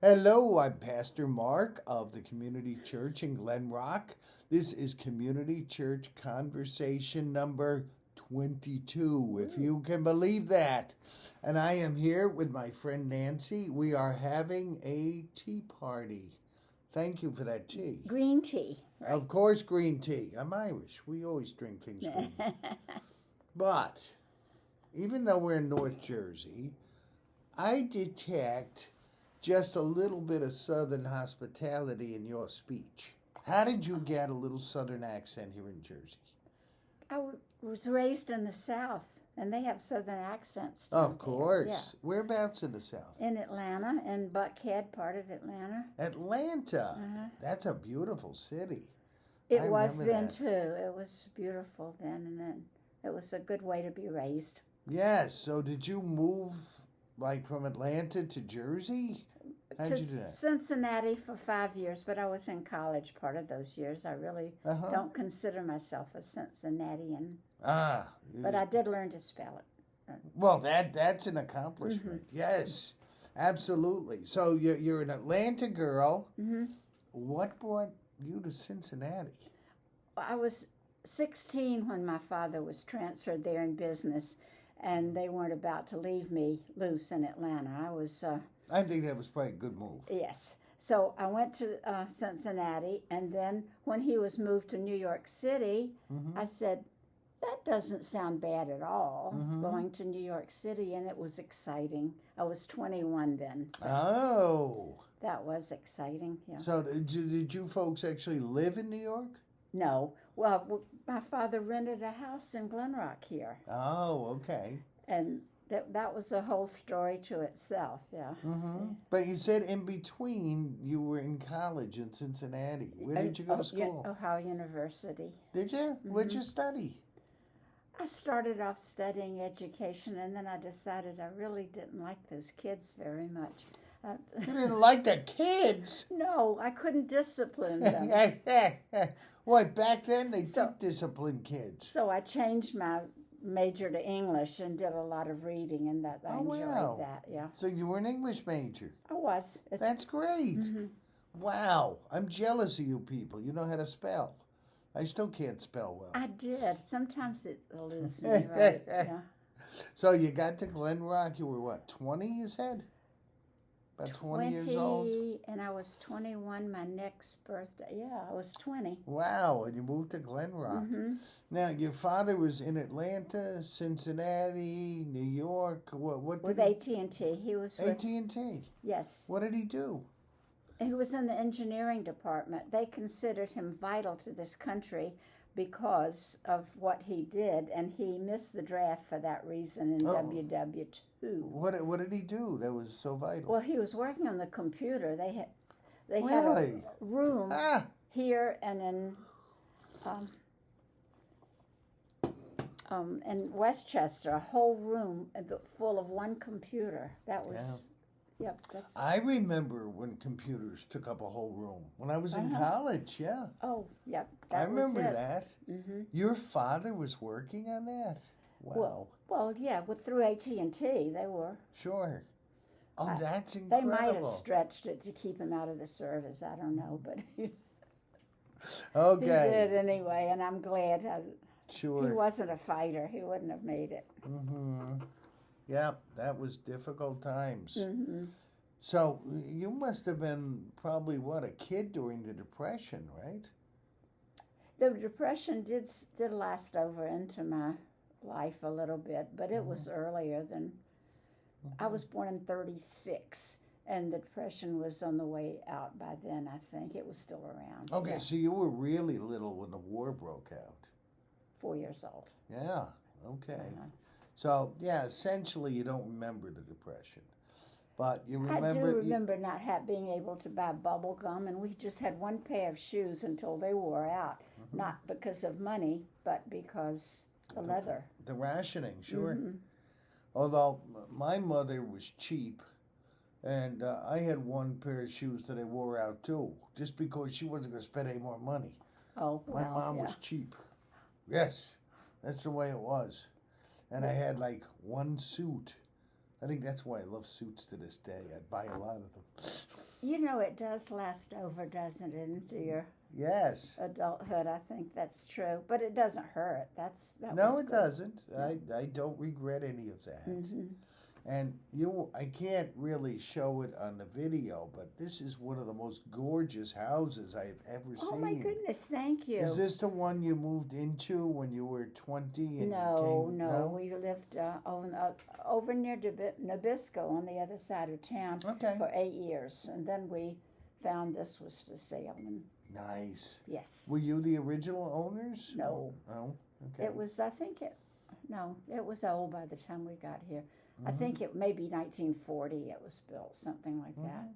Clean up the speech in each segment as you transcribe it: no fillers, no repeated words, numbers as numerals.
Hello, I'm Pastor Mark of the Community Church in Glen Rock. This is Community Church Conversation number 22, if you can believe that. And I am here with my friend Nancy. We are having a tea party. Thank you for that tea. Green tea. Right? Of course, green tea. I'm Irish. We always drink things green. But even though we're in North Jersey, I detect just a little bit of Southern hospitality in your speech. How did you get a little Southern accent here in Jersey? I was raised in the South, and they have Southern accents. Of course. Yeah. Whereabouts in the South? In Atlanta, in Buckhead, part of Atlanta. Atlanta. Uh-huh. That's a beautiful city. It I was remember then, that. too. It was beautiful then, and then it was a good way to be raised. Yes. So did you move like from Atlanta to Jersey? How'd To you do that? Cincinnati for 5 years, but I was in college part of those years. I really Uh-huh. don't consider myself a Cincinnatian, Ah. but I did learn to spell it. Well, that's an accomplishment. Yes. Absolutely. So you're an Atlanta girl. Mm-hmm. What brought you to Cincinnati? I was 16 when my father was transferred there in business, and they weren't about to leave me loose in Atlanta. I think that was probably a good move. Yes. So I went to Cincinnati, and then when he was moved to New York City, Mm-hmm. I said, that doesn't sound bad at all, Mhm. going to New York City, and it was exciting. I was 21 then, so Oh. that was exciting, yeah. So did you folks actually live in New York? No. Well, my father rented a house in Glen Rock here. Oh, okay. And that was a whole story to itself, yeah. Mm-hmm. But you said in between you were in college in Cincinnati. Where did you go to school? Ohio University. Did you? What'd you study? I started off studying education, and then I decided I really didn't like those kids very much. You didn't like the kids? No, I couldn't discipline them. What, back then they So- did discipline kids. So I changed my major to English and did a lot of reading, and I Oh, enjoyed wow. that, yeah. So you were an English major. I was. That's great. Mhm. Wow. I'm jealous of you people. You know how to spell. I still can't spell well. I did. Sometimes it eludes me, right? Yeah. So you got to Glen Rock, you were what, 20 you said? About 20 years old? And I was 21 my next birthday. Yeah, I was 20. Wow, and you moved to Glen Rock. Mm-hmm. Now, your father was in Atlanta, Cincinnati, New York. What With did AT&T. He was with, AT&T. yes. What did he do? He was in the engineering department. They considered him vital to this country because of what he did, and he missed the draft for that reason in Oh. WW2. What did he do that was so vital? Well, he was working on the computer. They had Really? a room Ah, here and in Westchester, a whole room full of one computer. That was, yep, that's, I remember when computers took up a whole room. When I was in Uh-huh. college, yeah. oh, yep, I that was remember it. that. Mm-hmm. Your father was working on that? Wow. Well, yeah, through AT&T, they were. Sure. Oh, I- that's They incredible. might have stretched it to keep him out of the service. I don't know, but he Okay. did anyway, and I'm glad. He Sure. wasn't a fighter. He wouldn't have made it. Mm-hmm. Yeah, that was difficult times. Mm-hmm. So you must have been probably, what, a kid during the Depression, right? The Depression did last over into my life a little bit, but it was earlier than. I was born in 36, and the Depression was on the way out by then, I think. It was still around. Okay, Yeah, so you were really little when the war broke out. 4 years old. Yeah, okay. Uh-huh. So, yeah, essentially you don't remember the Depression. But you I remember... do remember not being able to buy bubble gum, and we just had one pair of shoes until they wore out. Not because of money, but because the leather. The rationing, sure. Mhm. Although my mother was cheap, and I had one pair of shoes that I wore out too, just because she wasn't going to spend any more money. Oh, My wow, mom yeah. was cheap. Yes, that's the way it was. And I had like one suit. I think that's why I love suits to this day. I buy a lot of them. You know, it does last over, doesn't it, into your Yes. adulthood? I think that's true, but it doesn't hurt. That No, was it good. doesn't. I don't regret any of that. Hmm. And I can't really show it on the video, but this is one of the most gorgeous houses I've ever Oh seen. my goodness! Thank you. Is this the one you moved into when you were 20? And No, came, no, we lived over near Nabisco on the other side of town Okay. for 8 years, and then we found this was for sale. And Nice. yes, Were you the original owners? No. Oh, okay. it was. I think it. No, it was old by the time we got here. I Mhm. think it maybe 1940 it was built, something like that.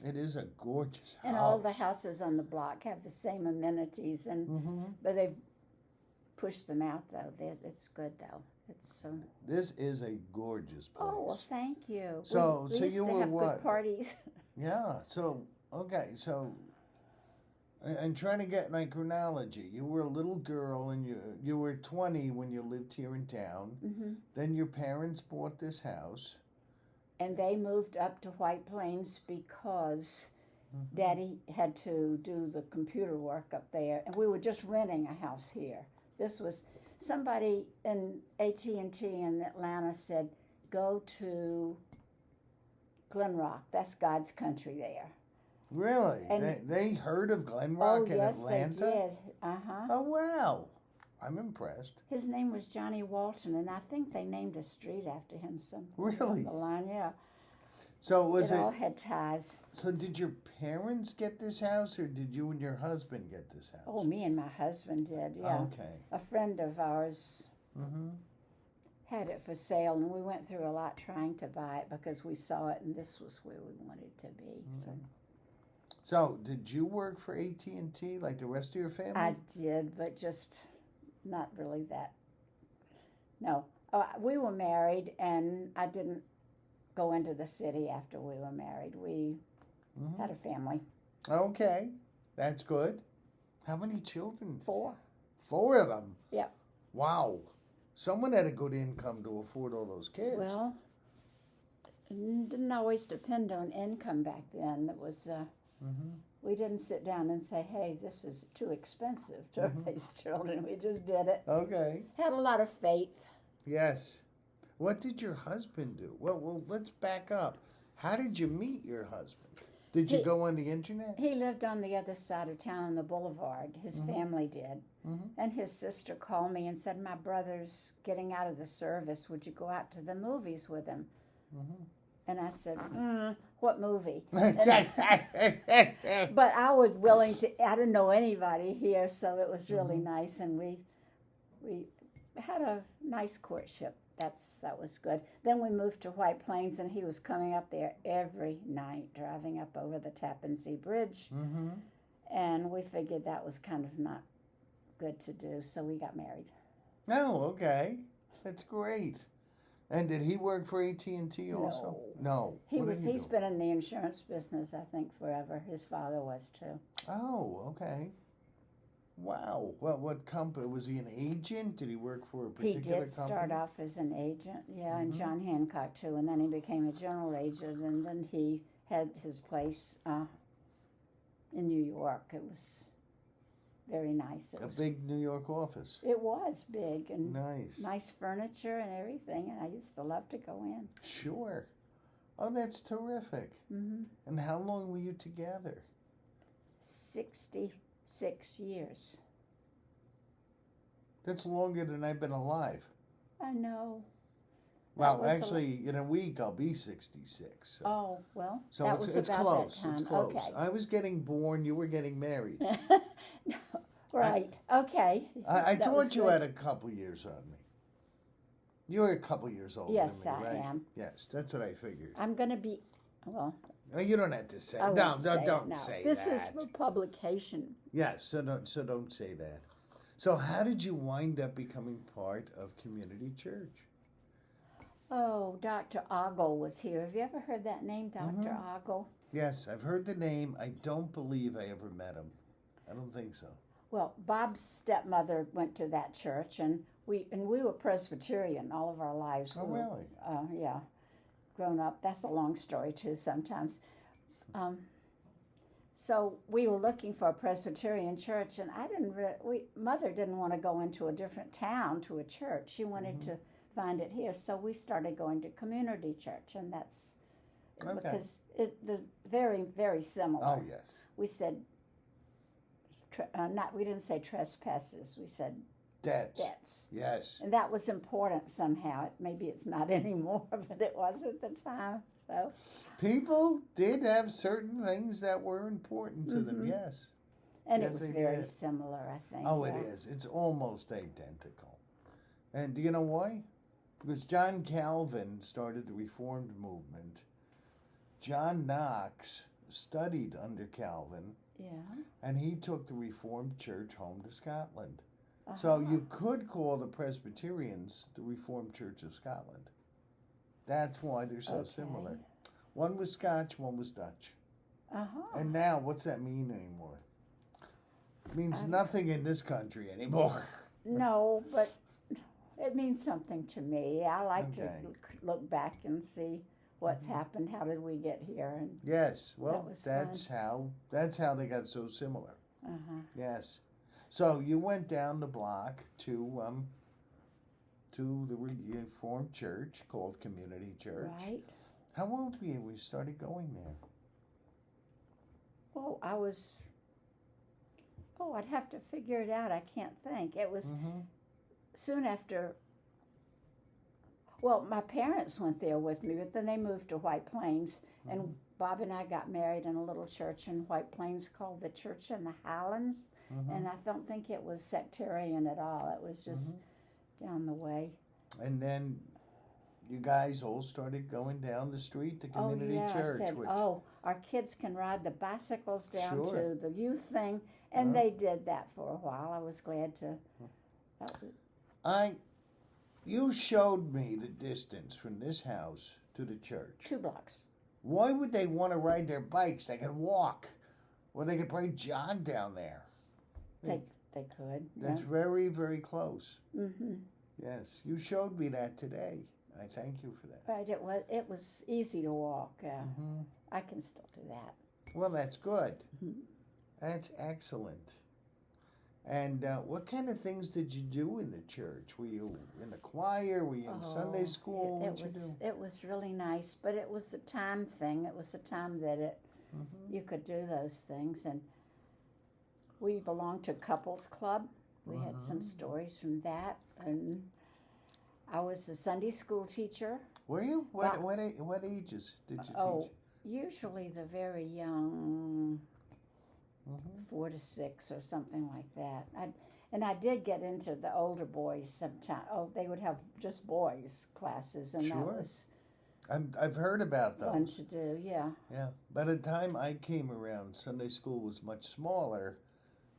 It is a gorgeous house. And all the houses on the block have the same amenities, and Hmm. but they've pushed them out though. It's good though. It's This is a gorgeous place. oh well, thank you. So- we so used you to were have what? good parties. Yeah. So, okay. So, I'm trying to get my chronology. You were a little girl, and you were 20 when you lived here in town. Hmm. Then your parents bought this house. And they moved up to White Plains because Mhm. Daddy had to do the computer work up there, and we were just renting a house here. This was somebody in AT&T in Atlanta said, "Go to Glen Rock. That's God's country there." Really? And- they heard of Glen Oh Rock in yes, Atlanta? they did. Uh-huh. Oh, wow. I'm impressed. His name was Johnny Walton, and I think they named a street after him somewhere Really? along the line. Yeah, So was it it? all had ties. So did your parents get this house, or did you and your husband get this house? Oh, me and my husband did. Yeah, Okay. a friend of ours Mm-hmm. had it for sale, and we went through a lot trying to buy it because we saw it, and this was where we wanted to be. So So did you work for AT&T like the rest of your family? I did, but just not really that. No, we were married, and I didn't go into the city after we were married. We Mhm. had a family, Okay, that's good. How many children? 4. 4 of them. Yep. Wow. Someone had a good income to afford all those kids. Well, didn't always depend on income back then. It was Mm-hmm. we didn't sit down and say, "Hey, this is too expensive to Mhm. raise children." We just did it. Okay. Had a lot of faith. Yes. What did your husband do? Well, let's back up. How did you meet your husband? Did you He- go on the internet? He lived on the other side of town on the boulevard. His family did. Mhm. And his sister called me and said, "My brother's getting out of the service. Would you go out to the movies with him?" Mhm. And I said, "What movie?" Mhm. But I was willing to. I didn't know anybody here, so it was really nice, and we had a nice courtship. That was good. Then we moved to White Plains, and he was coming up there every night, driving up over the Tappan Zee Bridge, Mhm. and we figured that was kind of not good to do, so we got married. Oh, okay. That's great. And did he work for AT&T also? No. What did He's do? been in the insurance business, I think, forever. His father was too. Oh, okay. Wow. What company? Was he an agent? Did he work for a He particular did company? start off as an agent, and Mhm. John Hancock too, and then he became a general agent, and then he had his place in New York. It was very nice. A big New York office. It was big and Nice. nice furniture and everything, and I used to love to go in. Sure. Oh, that's terrific. Hmm. And how long were you together? 66 years. That's longer than I've been alive. I know. Well, was a actually, in a week I'll be 66. So, Oh, well, so that it's was it's about close. that time. It's close. Okay. I was getting born. You were getting married. Right. Okay. I That was thought you good. had a couple years on me. You were a couple years older Yes, than me, I right? am. Yes, that's what I figured. I'm going to be, well, You don't have to say. I No, won't say it, don't no. say This that. is for publication. Yes, so don't say that. So how did you wind up becoming part of Community Church? Oh, Dr. Ogle was here. Have you ever heard that name, Dr. Mhm. Ogle? Yes, I've heard the name. I don't believe I ever met him. I don't think so. Well, Bob's stepmother went to that church, and we were Presbyterian all of our lives. Oh, We were, really? Yeah, grown up. That's a long story too. Sometimes, So we were looking for a Presbyterian church, and I didn't. Mother didn't want to go into a different town to a church. She wanted to find it here. So we started going to community church, and that's because the very, very similar. Oh, yes. We said not. We didn't say trespasses. We said debts. Yes. And that was important somehow. Maybe it's not anymore, but it was at the time. So people did have certain things that were important to them. Yes. And yes, it was they very did. similar, I think. Oh, it is. It's almost identical. And do you know why? Because John Calvin started the Reformed movement. John Knox studied under Calvin. Yeah. And he took the Reformed Church home to Scotland. So you could call the Presbyterians the Reformed Church of Scotland. That's why they're so similar. One was Scotch, one was Dutch. And now, what's that mean anymore? It means nothing in this country anymore. No, but it means something to me. I like to look back and see what's happened. How did we get here? And yes, well, that's how they got so similar. Yes. So you went down the block to the Reformed Church called Community Church. Right. How old were you when you started going there? Well, I was. Oh, I'd have to figure it out. I can't think. It was soon after. Well, my parents went there with me, but then they moved to White Plains, and Bob and I got married in a little church in White Plains called the Church in the Highlands. And I don't think it was sectarian at all. It was just down the way. And then you guys all started going down the street to Community Church. I said, our kids can ride the bicycles down Sure. to the youth thing. And they did that for a while. I was glad to. You showed me the distance from this house to the church. 2 blocks. Why would they want to ride their bikes? They could walk. Or they could probably jog down there. They could. That's very, very close. Mm-hmm. Yes, you showed me that today. I thank you for that. Right, it was easy to walk. I can still do that. Well, that's good. That's excellent. And what kind of things did you do in the church? Were you in the choir? Were you in Sunday school? It was really nice, but it was the time thing. It was the time that you could do those things. And we belonged to Couples Club. We had some stories from that. And I was a Sunday school teacher. Were you? What ages did you teach? Usually the very young, 4 to 6 or something like that. I did get into the older boys sometimes. They would have just boys classes, and that was I've heard about those. fun to do. Yeah. Yeah. By the time I came around, Sunday school was much smaller,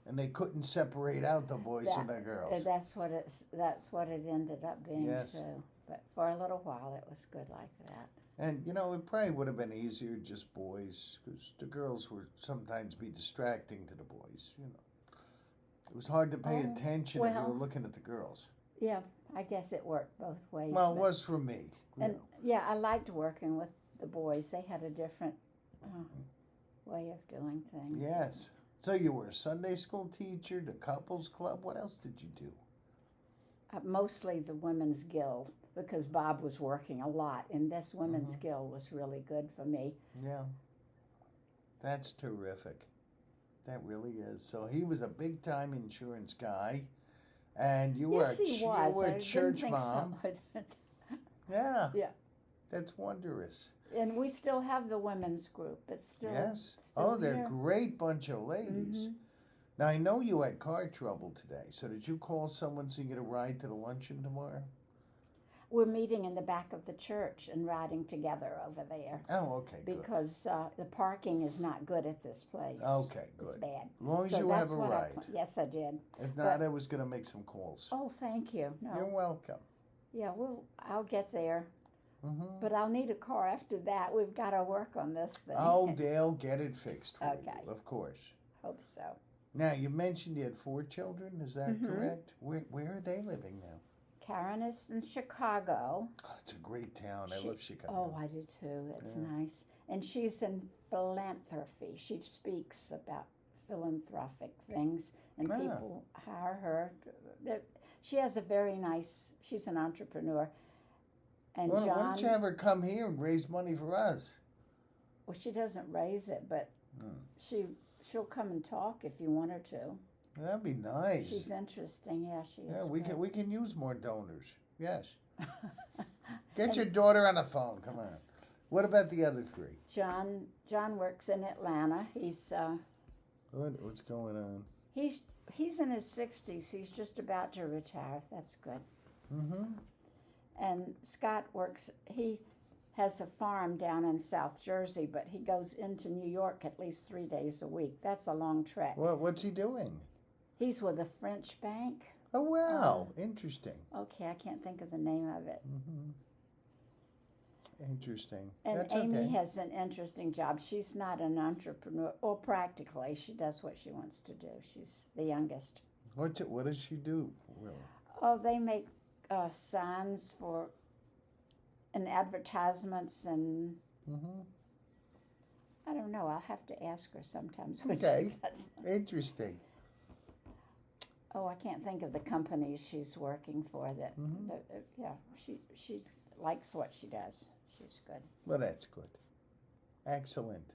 and they couldn't separate out the boys and the girls. That's what it ended up being too. But for a little while, it was good like that. And, it probably would have been easier just boys, because the girls would sometimes be distracting to the boys, It was hard to pay attention if you were looking at the girls. Yeah, I guess it worked both ways. Well, it was for me. Yeah, I liked working with the boys. They had a different way of doing things. Yes. So you were a Sunday school teacher, the couples club. What else did you do? Mostly the Women's Guild, because Bob was working a lot, and this Women's Guild was really good for me. Yeah. That's terrific. That really is. So he was a big-time insurance guy, and you were a church mom. So. Yeah. Yeah. That's wondrous. And we still have the women's group. It's still they're a great bunch of ladies. Now, I know you had car trouble today, so did you call someone so you get a ride to the luncheon tomorrow? We're meeting in the back of the church and riding together over there. Oh, okay, good. Because the parking is not good at this place. Okay, good. It's bad. As long as you have a ride. Yes, I did. If not, I was going to make some calls. Oh, thank you. No. You're welcome. Yeah, I'll get there. But I'll need a car after that. We've got to work on this thing. Oh, they'll get it fixed for you, of course. Hope so. Now, you mentioned you had 4 children. Is that correct? Where are they living now? Karen is in Chicago. Oh, it's a great town. I love Chicago. Oh, I do too. It's nice. and she's in philanthropy. She speaks about philanthropic things, and people hire her. She has a very nice. She's an entrepreneur. And Why John, don't you have her come here and raise money for us? well, she doesn't raise it, but she'll come and talk if you want her to. That'd be nice. She's interesting. Yeah, she is. Yeah, great. we can use more donors. Yes. Get your daughter on the phone. Come on. What about the other three? John works in Atlanta. What's going on? He's in his 60s. He's just about to retire. That's good. Mm-hmm. And Scott works. He has a farm down in South Jersey, but he goes into New York at least 3 days a week. That's a long trek. What's he doing? He's with a French bank. Oh, wow. Interesting. Okay, I can't think of the name of it. Mm-hmm. Interesting. And That's Amy okay. has an interesting job. She's not an entrepreneur, or practically, she does what she wants to do. She's the youngest. What does she do? Really? Oh, they make signs and advertisements, and Mm-hmm. I don't know. I'll have to ask her sometimes what Okay. she does. Interesting. Oh, I can't think of the companies she's working for. Yeah, she likes what she does. She's good. Well, that's good. Excellent.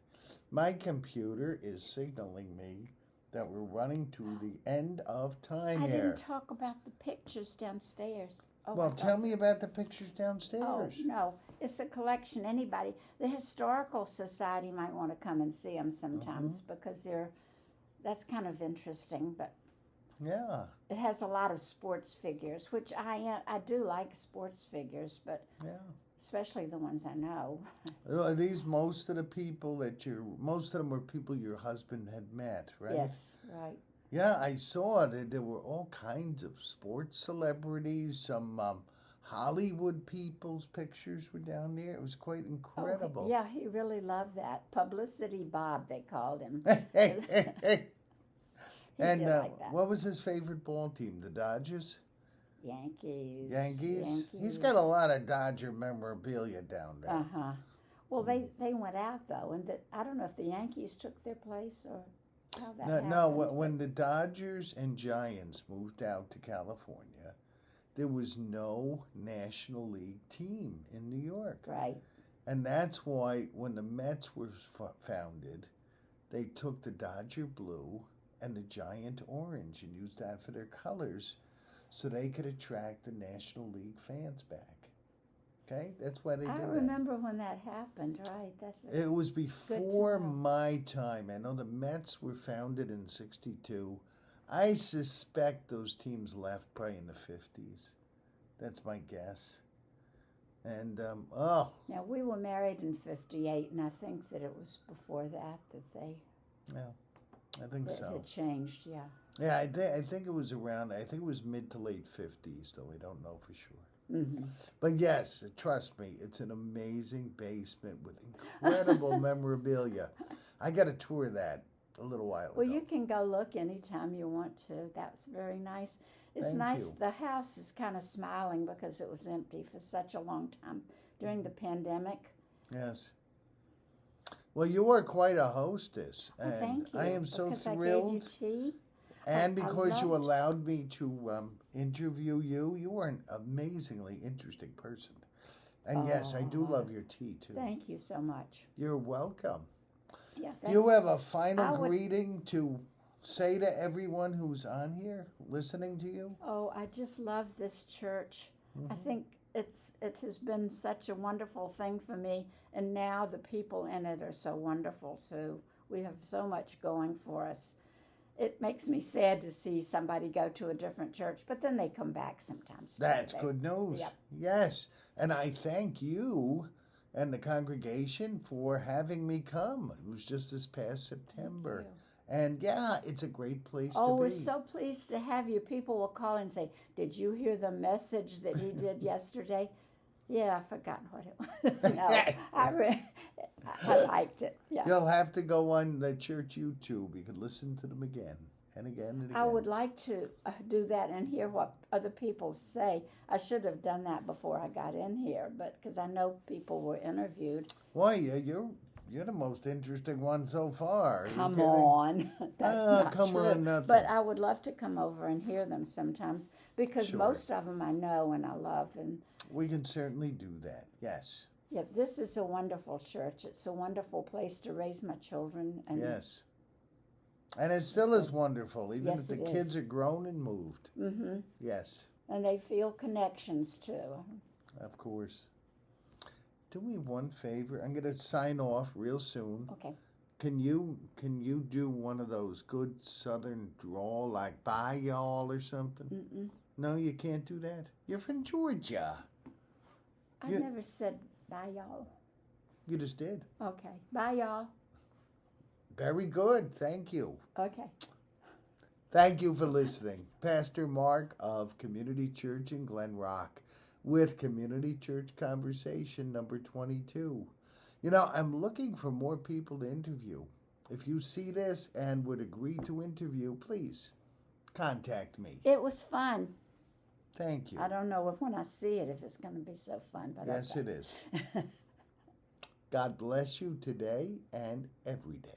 My computer is signaling me that we're running to the end of time I here. didn't talk about the pictures downstairs. Oh, Well, tell me about the pictures Oh, downstairs. no. It's a collection. Anybody. The Historical Society might want to come and see them sometimes because that's kind of interesting. But Yeah. it has a lot of sports figures, which I do like sports figures, but Yeah. especially the ones I know. Are these most of them were people your husband had met, right? Yes, right. Yeah, I saw that there were all kinds of sports celebrities, some Hollywood people's pictures were down there. It was quite incredible. Oh, yeah, he really loved that. Publicity Bob, they called him. He And did like that. what was his favorite ball team? The Dodgers? Yankees. Yankees? He's got a lot of Dodger memorabilia down there. Uh-huh. Well, they went out, though, and I don't know if the Yankees took their place or how that happened. No, when the Dodgers and Giants moved out to California, there was no National League team in New York. Right. And that's why when the Mets were founded, they took the Dodger blue and the Giant orange and used that for their colors so they could attract the National League fans back. Okay? That's why they did that. I remember when that happened, right? It was before know. my time. I know the Mets were founded in 1962. I suspect those teams left probably in the 1950s. That's my guess. And, Now, we were married in 1958, and I think that it was before that they I think it so. had changed, yeah. Yeah, I think it was mid to late 50s, though. I don't know for sure. Mm-hmm. But yes, trust me, it's an amazing basement with incredible memorabilia. I got a tour of that a little while ago. Well, you can go look anytime you want to. That's very nice. It's Thank nice. you. The house is kind of smiling because it was empty for such a long time during the pandemic. Yes. Well, you are quite a hostess, Well, and thank you. I am so because thrilled. I gave you tea. And I because you loved- allowed me to interview you, you are an amazingly interesting person. And yes, I do Oh, love your tea too. Thank you so much. You're welcome. Yeah, Do you thanks. have a final I would- greeting to say to everyone who's on here listening to you? Oh, I just love this church. I Mm-hmm. think it has been such a wonderful thing for me, and now the people in it are so wonderful too. We have so much going for us. It makes me sad to see somebody go to a different church, but then they come back sometimes. That's good news. Yep. Yes. And I thank you and the congregation for having me come. It was just this past September. And yeah, it's a great place Oh, to be. we're so pleased to have you. People will call and say, "Did you hear the message that he did yesterday?" Yeah, I've forgotten what it was. No, I liked it. Yeah. You'll have to go on the church YouTube. You can listen to them again and again and again. I would like to do that and hear what other people say. I should have done that before I got in here, but because I know people were interviewed. Why, you're You're the most interesting one so far. Are you Come kidding? on. That's not Come true. on, nothing. But I would love to come over and hear them sometimes because Sure. most of them I know and I love. And We can certainly do that. Yes. yeah, this is a wonderful church. It's a wonderful place to raise my children. And Yes. And it still is wonderful, even Yes, if the it kids is. are grown and moved. hmm Yes, And they feel connections too. of course. Do me one favor. I'm going to sign off real soon. Okay. Can you do one of those good southern drawl like bye y'all or something? Mm-mm. No, you can't do that. You're from Georgia. I Yeah. never said bye, y'all. You just did. Okay. Bye, y'all. Very good. Thank you. Okay. Thank you for listening. Pastor Mark of Community Church in Glen Rock with Community Church Conversation number 22. You know, I'm looking for more people to interview. If you see this and would agree to interview, please contact me. It was fun. Thank you. I don't know if when I see it if it's going to be so fun, but Yes, okay. it is. God bless you today and every day.